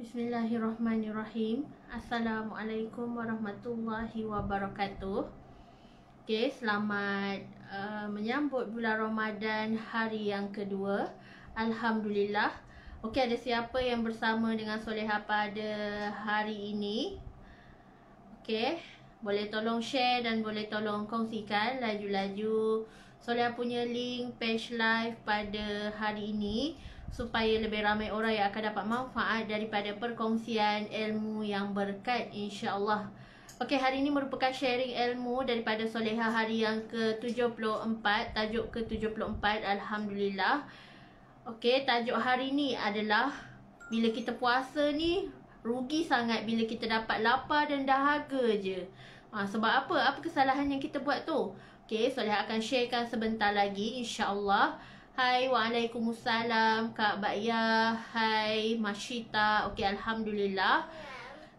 Bismillahirrahmanirrahim. Assalamualaikum warahmatullahi wabarakatuh. Okay, selamat menyambut bulan Ramadan hari yang kedua. Alhamdulillah. Okay, ada siapa yang bersama dengan Soleha pada hari ini? Okay, boleh tolong share dan boleh tolong kongsikan laju-laju Soleha punya link page live pada hari ini, supaya lebih ramai orang yang akan dapat manfaat daripada perkongsian ilmu yang berkat, insya-Allah. Okey, hari ini merupakan sharing ilmu daripada Soleha hari yang ke-74, tajuk ke-74, Alhamdulillah. Okey, tajuk hari ni adalah bila kita puasa ni rugi sangat bila kita dapat lapar dan dahaga je. Sebab apa? Apa kesalahan yang kita buat tu? Okey, Soleha akan sharekan sebentar lagi, insya-Allah. Hai, waalaikumsalam Kak Baya. Hai Masyita. Okey, Alhamdulillah.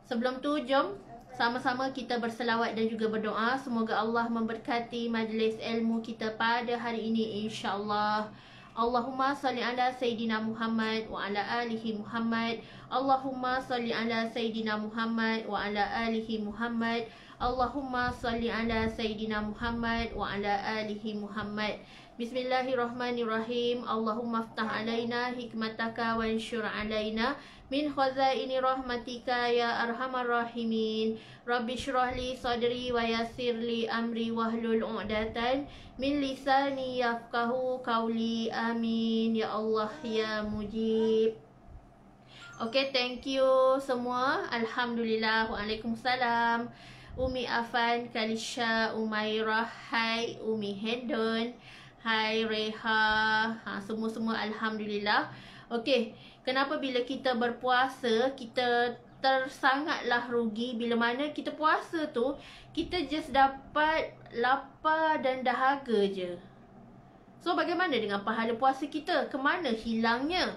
Sebelum tu, jom sama-sama kita berselawat dan juga berdoa. Semoga Allah memberkati majlis ilmu kita pada hari ini, insya-Allah. Allahumma salli ala Sayyidina Muhammad wa ala alihi Muhammad. Allahumma salli ala Sayyidina Muhammad wa ala alihi Muhammad. Allahumma salli ala Sayyidina Muhammad wa ala alihi Muhammad. Bismillahirrahmanirrahim. Allahumma aftah alaina hikmataka wa ansyur alaina min khazaini rahmatika ya arhamar rahimin. Rabbi shrah li sadri wa yassir li amri wahlul 'uqdatan min lisani yafqahu qawli. Amin ya Allah ya mujib. Okay, thank you semua. Alhamdulillah. Waalaikumsalam. Umi Afan, Kalisha, Umairah, hai Umi Hendon, hai Reha, semua-semua Alhamdulillah. Okey, kenapa bila kita berpuasa kita tersangatlah rugi? Bila mana kita puasa tu kita just dapat lapar dan dahaga je. So bagaimana dengan pahala puasa kita? Kemana hilangnya?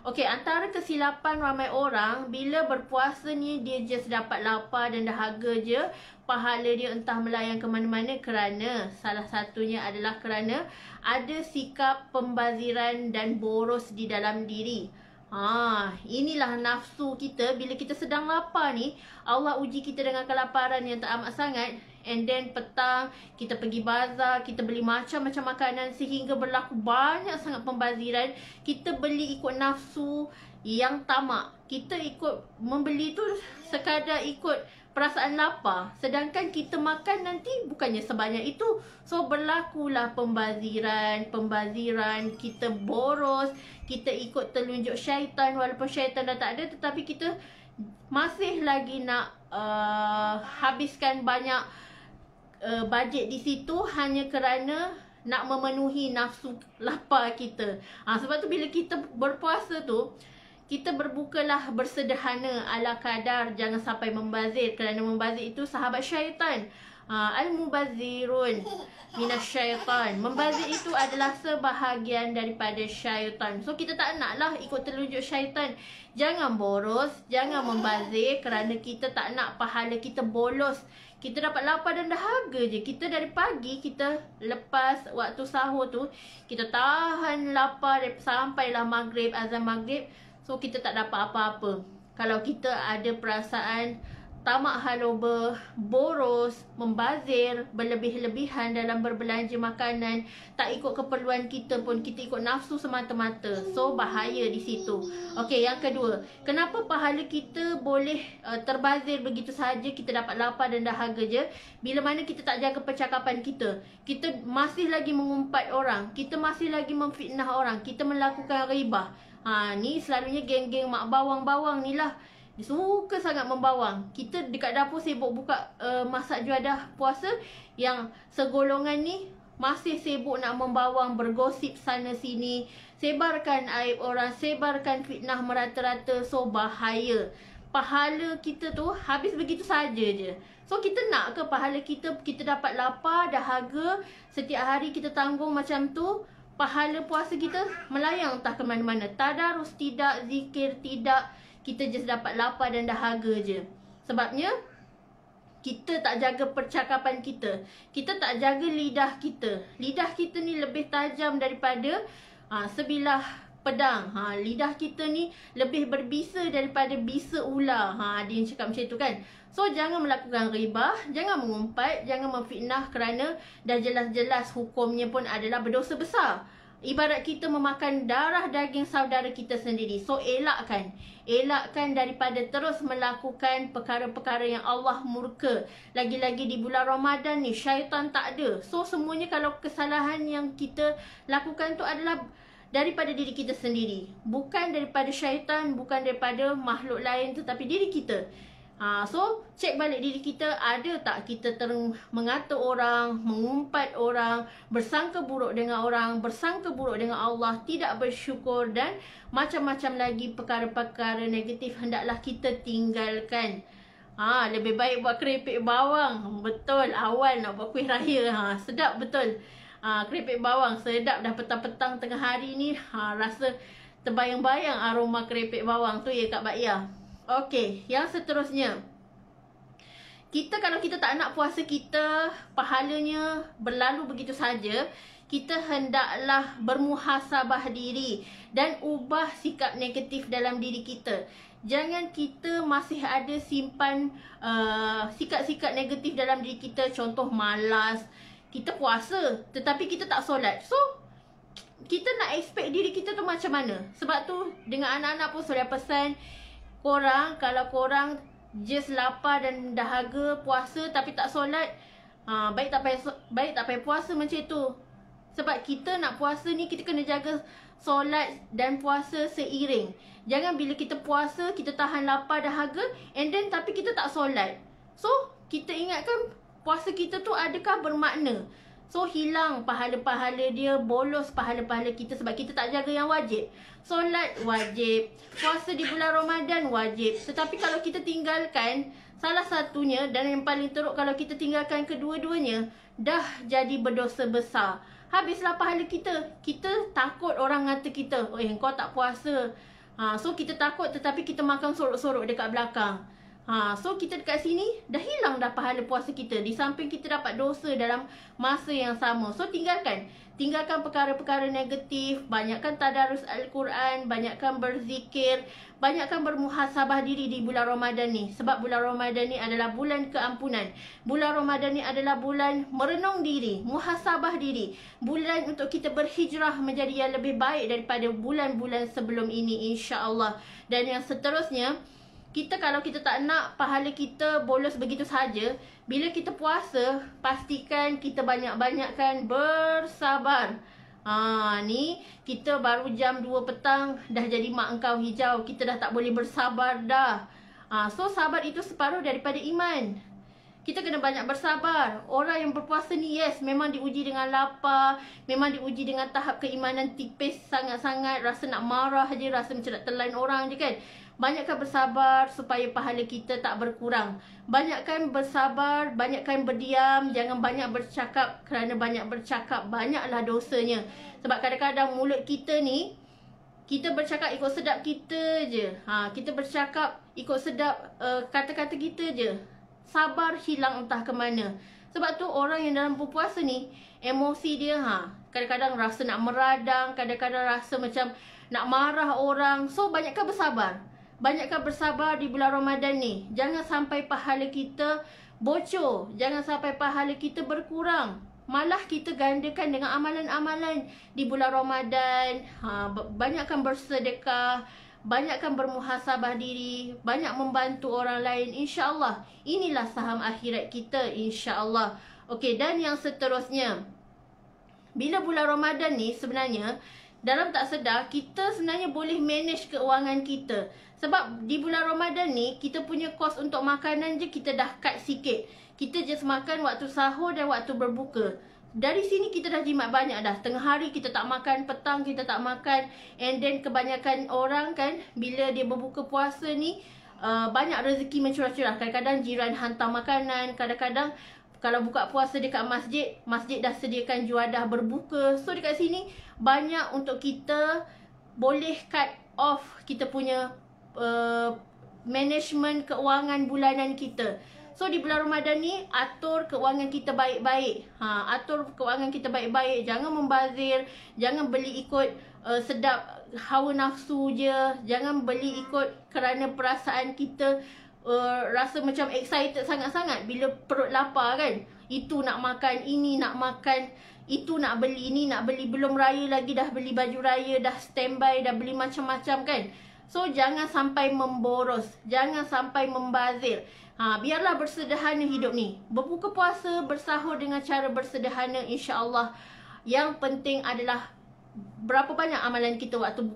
Okey, antara kesilapan ramai orang, bila berpuasa ni dia just dapat lapar dan dahaga je, pahala dia entah melayang ke mana-mana kerana salah satunya adalah kerana ada sikap pembaziran dan boros di dalam diri. Inilah nafsu kita. Bila kita sedang lapar ni, Allah uji kita dengan kelaparan yang tak amat sangat. And then petang kita pergi bazar, kita beli macam-macam makanan sehingga berlaku banyak sangat pembaziran. Kita beli ikut nafsu yang tamak. Kita ikut membeli tu sekadar ikut perasaan lapar, sedangkan kita makan nanti bukannya sebanyak itu. So berlakulah pembaziran, kita boros, kita ikut telunjuk syaitan. Walaupun syaitan dah tak ada, tetapi kita masih lagi nak habiskan banyak bajet di situ hanya kerana nak memenuhi nafsu lapar kita. Sebab tu bila kita berpuasa tu, kita berbukalah bersederhana ala kadar, jangan sampai membazir, kerana membazir itu sahabat syaitan. Al-mubazzirun minasyaitan. Membazir itu adalah sebahagian daripada syaitan. So kita tak naklah ikut telunjuk syaitan. Jangan boros, jangan membazir, kerana kita tak nak pahala kita bolos. Kita dapat lapar dan dahaga je. Kita dari pagi, kita lepas waktu sahur tu, kita tahan lapar sampailah maghrib, azan maghrib. So kita tak dapat apa-apa. Kalau kita ada perasaan tamak haloba, boros, membazir, berlebih-lebihan dalam berbelanja makanan, tak ikut keperluan kita pun, kita ikut nafsu semata-mata. So bahaya di situ. Okey, yang kedua, kenapa pahala kita boleh terbazir begitu sahaja, kita dapat lapar dan dahaga je? Bila mana kita tak jaga percakapan kita, kita masih lagi mengumpat orang, kita masih lagi memfitnah orang, kita melakukan ghibah. Ni selalunya geng-geng mak bawang-bawang ni lah. Dia suka sangat membawang. Kita dekat dapur sibuk buka masak juadah puasa, yang segolongan ni masih sibuk nak membawang, bergosip sana sini, sebarkan aib orang, sebarkan fitnah merata-rata. So bahaya. Pahala kita tu habis begitu saja je. So kita nak ke pahala kita dapat lapar, dahaga, setiap hari kita tanggung macam tu? Pahala puasa kita melayang entah ke mana-mana. Tadarus tidak, zikir tidak, kita just dapat lapar dan dahaga je. Sebabnya kita tak jaga percakapan kita, kita tak jaga lidah kita. Lidah kita ni lebih tajam daripada sebilah pedang. Lidah kita ni lebih berbisa daripada bisa ular. Dia yang cakap macam tu kan. So jangan melakukan ghibah, jangan mengumpat, jangan memfitnah, kerana dah jelas-jelas hukumnya pun adalah berdosa besar. Ibarat kita memakan darah daging saudara kita sendiri. So elakkan daripada terus melakukan perkara-perkara yang Allah murka. Lagi-lagi di bulan Ramadan ni, syaitan tak ada. So semuanya kalau kesalahan yang kita lakukan tu adalah daripada diri kita sendiri, bukan daripada syaitan, bukan daripada makhluk lain, tetapi diri kita. So cek balik diri kita, ada tak kita mengata orang, mengumpat orang, bersangka buruk dengan orang, bersangka buruk dengan Allah, tidak bersyukur dan macam-macam lagi perkara-perkara negatif hendaklah kita tinggalkan. Lebih baik buat keripik bawang. Betul, awal nak buat kuih raya. Sedap betul. Keripik bawang sedap dah petang-petang tengah hari ni. Rasa terbayang-bayang aroma keripik bawang tu ya Kak Baia. Okey, yang seterusnya. Kalau kita tak nak puasa kita pahalanya berlalu begitu saja, kita hendaklah bermuhasabah diri dan ubah sikap negatif dalam diri kita. Jangan kita masih ada simpan sikap-sikap negatif dalam diri kita. Contoh malas. Kita puasa tetapi kita tak solat. So kita nak expect diri kita tu macam mana? Sebab tu dengan anak-anak pun saya pesan, korang, kalau korang just lapar dan dahaga puasa tapi tak solat, baik tak payah puasa macam tu. Sebab kita nak puasa ni, kita kena jaga solat dan puasa seiring. Jangan bila kita puasa, kita tahan lapar dahaga and then tapi kita tak solat. So kita ingatkan puasa kita tu adakah bermakna? So hilang pahala-pahala dia, bolos pahala-pahala kita sebab kita tak jaga yang wajib. Solat wajib, puasa di bulan Ramadan wajib. Tetapi kalau kita tinggalkan salah satunya, dan yang paling teruk kalau kita tinggalkan kedua-duanya, dah jadi berdosa besar. Habislah pahala kita. Kita takut orang kata kita, kau tak puasa. So kita takut tetapi kita makan sorok-sorok dekat belakang. So kita dekat sini dah hilang dah pahala puasa kita. Di samping kita dapat dosa dalam masa yang sama. So tinggalkan perkara-perkara negatif. Banyakkan tadarus Al-Quran, banyakkan berzikir, banyakkan bermuhasabah diri di bulan Ramadan ni. Sebab bulan Ramadan ni adalah bulan keampunan. Bulan Ramadan ni adalah bulan merenung diri, muhasabah diri. Bulan untuk kita berhijrah menjadi yang lebih baik daripada bulan-bulan sebelum ini, insya-Allah. Dan yang seterusnya, kalau kita tak nak pahala kita bolos begitu saja, bila kita puasa, pastikan kita banyak-banyakkan bersabar. Ni kita baru jam 2 petang dah jadi mak engkau hijau. Kita dah tak boleh bersabar dah. So sabar itu separuh daripada iman. Kita kena banyak bersabar. Orang yang berpuasa ni, yes, memang diuji dengan lapar, memang diuji dengan tahap keimanan tipis sangat-sangat, rasa nak marah je, rasa macam nak telan orang je kan. Banyakkan bersabar supaya pahala kita tak berkurang. Banyakkan bersabar, banyakkan berdiam, jangan banyak bercakap, kerana banyak bercakap banyaklah dosanya. Sebab kadang-kadang mulut kita ni, kita bercakap ikut sedap kita je. Kita bercakap ikut sedap kata-kata kita je. Sabar hilang entah ke mana. Sebab tu orang yang dalam berpuasa ni, emosi dia kadang-kadang rasa nak meradang, kadang-kadang rasa macam nak marah orang. So banyakkan bersabar. Banyakkan bersabar di bulan Ramadan ni. Jangan sampai pahala kita bocor. Jangan sampai pahala kita berkurang. Malah kita gandakan dengan amalan-amalan di bulan Ramadan. Banyakkan bersedekah, banyakkan bermuhasabah diri, banyak membantu orang lain, insya-Allah. Inilah saham akhirat kita, insya-Allah. Okey, dan yang seterusnya, bila bulan Ramadan ni sebenarnya dalam tak sedar kita sebenarnya boleh manage keuangan kita. Sebab di bulan Ramadan ni kita punya kos untuk makanan je kita dah cut sikit. Kita just makan waktu sahur dan waktu berbuka. Dari sini kita dah jimat banyak dah. Tengah hari kita tak makan, petang kita tak makan. And then kebanyakan orang kan, bila dia berbuka puasa ni, banyak rezeki mencurah-curah. Kadang-kadang jiran hantar makanan. Kadang-kadang kalau buka puasa dekat masjid, masjid dah sediakan juadah berbuka. So dekat sini banyak untuk kita boleh cut off kita punya management keuangan bulanan kita. So di bulan Ramadan ni atur keuangan kita baik-baik. Atur keuangan kita baik-baik. Jangan membazir, jangan beli ikut sedap hawa nafsu je. Jangan beli ikut kerana perasaan kita rasa macam excited sangat-sangat bila perut lapar kan. Itu nak makan, ini nak makan, itu nak beli, ini nak beli. Belum raya lagi dah beli baju raya, dah standby, dah beli macam-macam kan. So jangan sampai memboros, jangan sampai membazir. Biarlah bersederhana hidup ni. Berbuka puasa, bersahur dengan cara bersederhana, insya-Allah. Yang penting adalah berapa banyak amalan kita waktu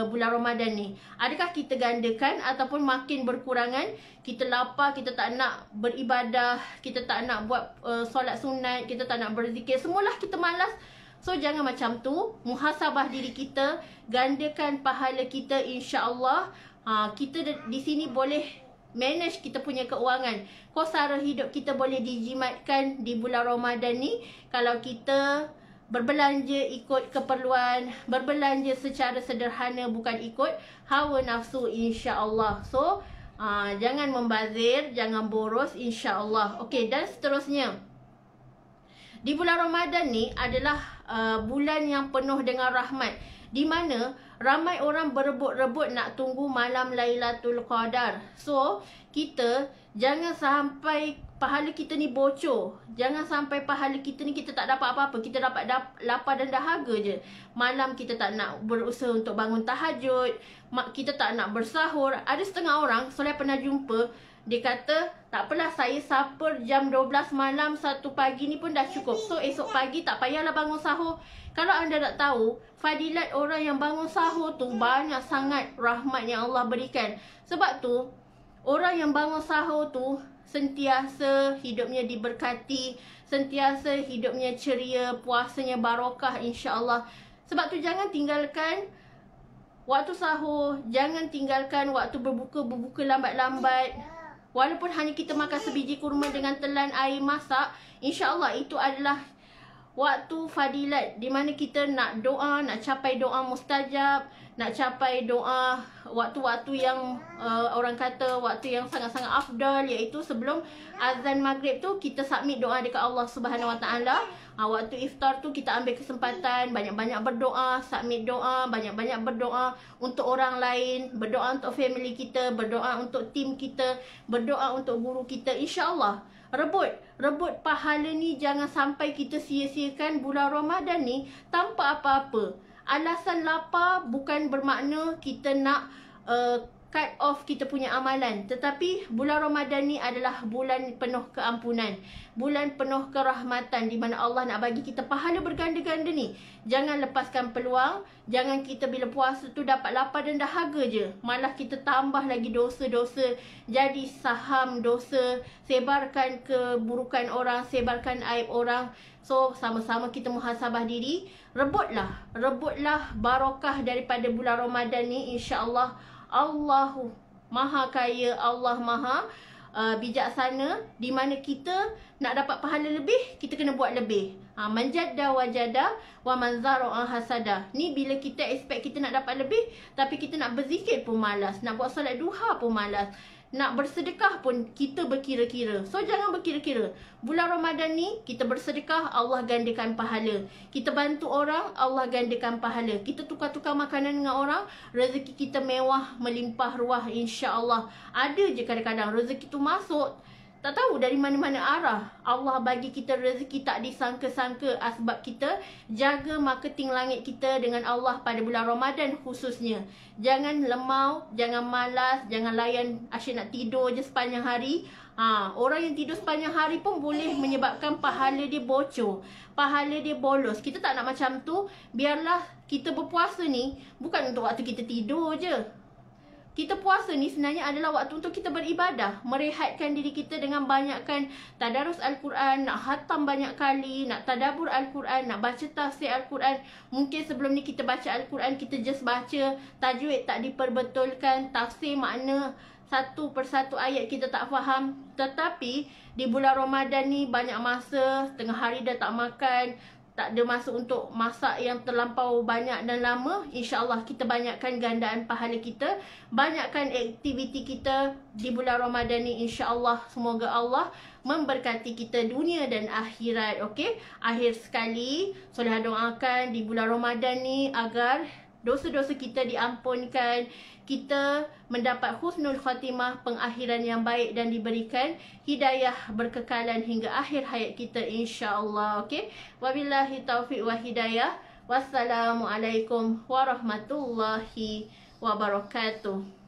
bulan Ramadan ni. Adakah kita gandakan ataupun makin berkurangan? Kita lapar, kita tak nak beribadah, kita tak nak buat solat sunat, kita tak nak berzikir, semualah kita malas. So jangan macam tu. Muhasabah diri kita, gandakan pahala kita, insya-Allah. Kita di sini boleh manage kita punya keuangan. Kosara hidup kita boleh dijimatkan di bulan Ramadan ni kalau kita berbelanja ikut keperluan, berbelanja secara sederhana, bukan ikut hawa nafsu, insya-Allah. So jangan membazir, jangan boros, insya-Allah. Okey, dan seterusnya, di bulan Ramadan ni adalah bulan yang penuh dengan rahmat, di mana ramai orang berebut-rebut nak tunggu malam Lailatul Qadar. So, kita jangan sampai pahala kita ni bocor. Jangan sampai pahala kita ni kita tak dapat apa-apa. Kita dapat lapar dan dahaga je. Malam kita tak nak berusaha untuk bangun tahajud. Kita tak nak bersahur. Ada setengah orang, saya pernah jumpa, dia kata, tak apalah, saya saper jam 12 malam, 1 pagi ni pun dah cukup. So, esok pagi tak payahlah bangun sahur. Kalau anda tak tahu, fadilat orang yang bangun sahur tu banyak sangat rahmat yang Allah berikan. Sebab tu, orang yang bangun sahur tu sentiasa hidupnya diberkati, sentiasa hidupnya ceria, puasanya barokah, insya-Allah. Sebab tu jangan tinggalkan waktu sahur, jangan tinggalkan waktu berbuka lambat-lambat. Walaupun hanya kita makan sebiji kurma dengan telan air masak, insya-Allah itu adalah waktu fadilat di mana kita nak doa, nak capai doa mustajab, nak capai doa waktu-waktu yang orang kata waktu yang sangat-sangat afdal, iaitu sebelum azan maghrib tu kita submit doa dekat Allah Subhanahu Wa Taala. Waktu iftar tu kita ambil kesempatan banyak-banyak berdoa, submit doa, banyak-banyak berdoa untuk orang lain, berdoa untuk family kita, berdoa untuk tim kita, berdoa untuk guru kita, insya-Allah. Rebut pahala ni, jangan sampai kita sia-siakan bulan Ramadan ni tanpa apa-apa. Alasan lapar bukan bermakna kita nak cut off kita punya amalan. Tetapi bulan Ramadan ni adalah bulan penuh keampunan, bulan penuh kerahmatan, di mana Allah nak bagi kita pahala berganda-ganda ni. Jangan lepaskan peluang. Jangan kita bila puasa tu dapat lapar dan dahaga je, malah kita tambah lagi dosa-dosa, jadi saham dosa, sebarkan keburukan orang, sebarkan aib orang. So sama-sama kita muhasabah diri. Rebutlah barokah daripada bulan Ramadan ni, insya-Allah. Allahu Maha Kaya, Allah Maha bijaksana, di mana kita nak dapat pahala lebih, kita kena buat lebih. Manjadda wajada wa manzara'a hasada. Ni bila kita expect kita nak dapat lebih, tapi kita nak berzikir pun malas, nak buat solat duha pun malas, nak bersedekah pun kita berkira-kira. So jangan berkira-kira. Bulan Ramadan ni kita bersedekah, Allah gandakan pahala. Kita bantu orang, Allah gandakan pahala. Kita tukar-tukar makanan dengan orang, rezeki kita mewah, melimpah ruah, insya-Allah. Ada je kadang-kadang rezeki tu masuk, tak tahu dari mana-mana arah. Allah bagi kita rezeki tak disangka-sangka, sebab kita jaga marketing langit kita dengan Allah pada bulan Ramadan khususnya. Jangan lemau, jangan malas, jangan layan asyik nak tidur je sepanjang hari. Orang yang tidur sepanjang hari pun boleh menyebabkan pahala dia bocor, pahala dia bolos. Kita tak nak macam tu. Biarlah kita berpuasa ni bukan untuk waktu kita tidur je. Kita puasa ni sebenarnya adalah waktu untuk kita beribadah, merehatkan diri kita dengan banyakkan tadarus Al-Quran, nak khatam banyak kali, nak tadabbur Al-Quran, nak baca tafsir Al-Quran. Mungkin sebelum ni kita baca Al-Quran, kita just baca, tajwid tak diperbetulkan, tafsir makna satu persatu ayat kita tak faham. Tetapi di bulan Ramadan ni banyak masa, tengah hari dah tak makan, tak ada masa untuk masak yang terlampau banyak dan lama, insya-Allah kita banyakkan gandaan pahala kita, banyakkan aktiviti kita di bulan Ramadan ni, insya-Allah. Semoga Allah memberkati kita dunia dan akhirat. Okey, akhir sekali Solehah doakan di bulan Ramadan ni agar dosa-dosa kita diampunkan, kita mendapat husnul khatimah, pengakhiran yang baik, dan diberikan hidayah berkekalan hingga akhir hayat kita, insya-Allah. Okey, wabillahi taufiq wa hidayah. Wassalamualaikum warahmatullahi wabarakatuh.